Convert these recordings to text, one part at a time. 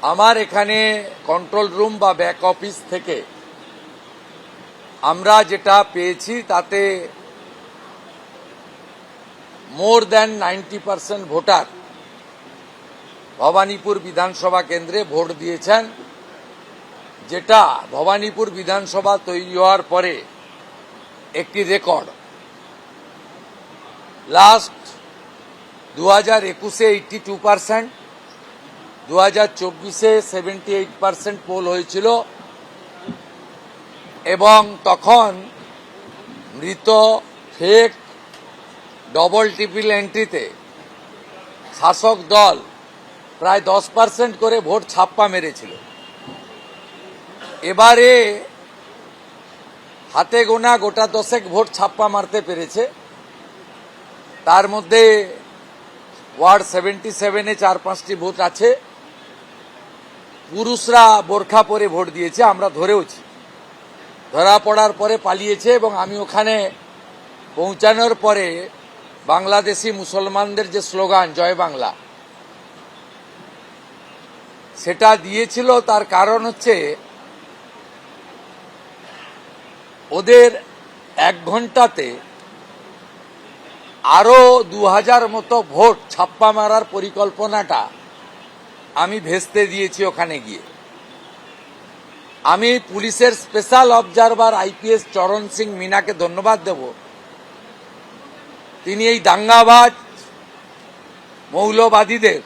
আমার এখানে control room বা ব্যাক অফিস থেকে আমরা যেটা পেয়েছি তাতে মোর দ্যান 90% ভোটার ভবানীপুর বিধানসভা কেন্দ্রে ভোট দিয়েছেন, যেটা ভবানীপুর বিধানসভা তৈরি হওয়ার পরে একটি রেকর্ড। লাস্ট 2021-এ 82%, 2024-এ 78% পোল হয়েছিল এবং তখন মৃত ফেক ডবল ট্রিপল এন্ট্রিতে শাসক দল প্রায় 10% করে ভোট ছাপ্পা মেরেছিল। এবারে হাতে গোনা গোটা দশেক ভোট ছাপ্পা মারতে পেরেছে। তার মধ্যে ওয়ার্ড 77-এ 4-5টি ভোট আছে। পুরুষরা বোরখা পরে ভোট দিয়েছে, আমরা ধরেওছি। ধরা পড়ার পরে পালিয়েছে এবং আমি ওখানে পৌঁছানোর পরে বাংলাদেশি মুসলমানদের যে স্লোগান জয় বাংলা, সেটা দিয়েছিল। তার কারণ হচ্ছে ওদের 1 ঘন্টাতে আরো 2000 মতো ভোট ছাপ্পা মারার পরিকল্পনাটা আমি ভেস্তে দিয়েছি ওখানে গিয়ে। আমি পুলিশের স্পেশাল অবজারভার আইপিএস চরণ সিং মিনাকে ধন্যবাদ দেব। তিনি এই দাঙ্গাবাজ মৌলবাদীদের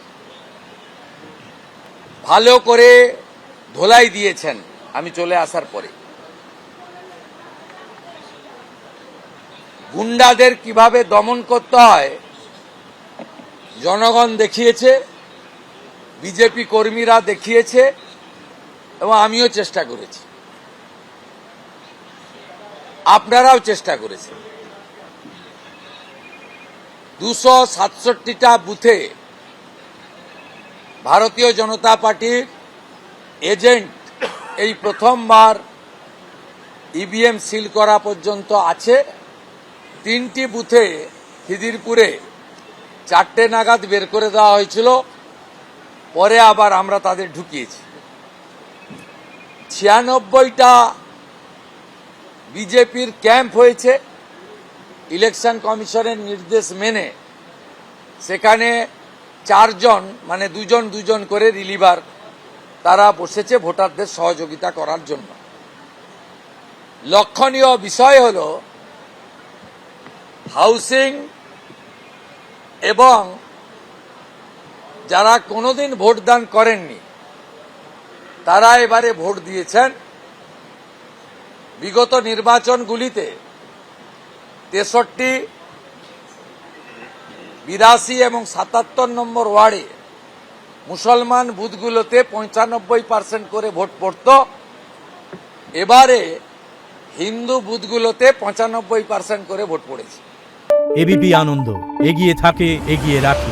ভালো করে ধোলাই দিয়েছেন আমি চলে আসার পরে। গুন্ডাদের কিভাবে দমন করতে হয় জনগণ দেখিয়েছে, বিজেপি কর্মীরা দেখিয়েছে এবং আমিও চেষ্টা করেছি, আপনারাও চেষ্টা করেছেন। 267টা বুথে ভারতীয় জনতা পার্টির এজেন্ট এই প্রথমবার ইভিএম সিল করা পর্যন্ত আছে। 3টি বুথে খিদিরপুরে 4টে নাগাদ বের করে দেওয়া হয়েছিল, পরে আবার আমরা তাদের ঢুকিয়েছি। 96টা বিজেপির ক্যাম্প হয়েছে ইলেকশন কমিশনের নির্দেশ মেনে। সেখানে 4 জন মানে 2 জন করে রিলিভার তারা বসেছে ভোটারদের সহযোগিতা করার জন্য। লক্ষণীয় বিষয় হল হাউসিং এবং যারা কোনোদিন ভোটদান করেননি তারা এবারে ভোট দিয়েছেন। বিগত নির্বাচনগুলিতে 63, 82 এবং 77 নম্বর ওয়ার্ডে মুসলমান বুথগুলোতে 95% করে ভোট পড়ত। এবারে হিন্দু বুথগুলোতে 95% করে ভোট পড়েছে। এবিপি আনন্দ, এগিয়ে থাকে, এগিয়ে রাখে।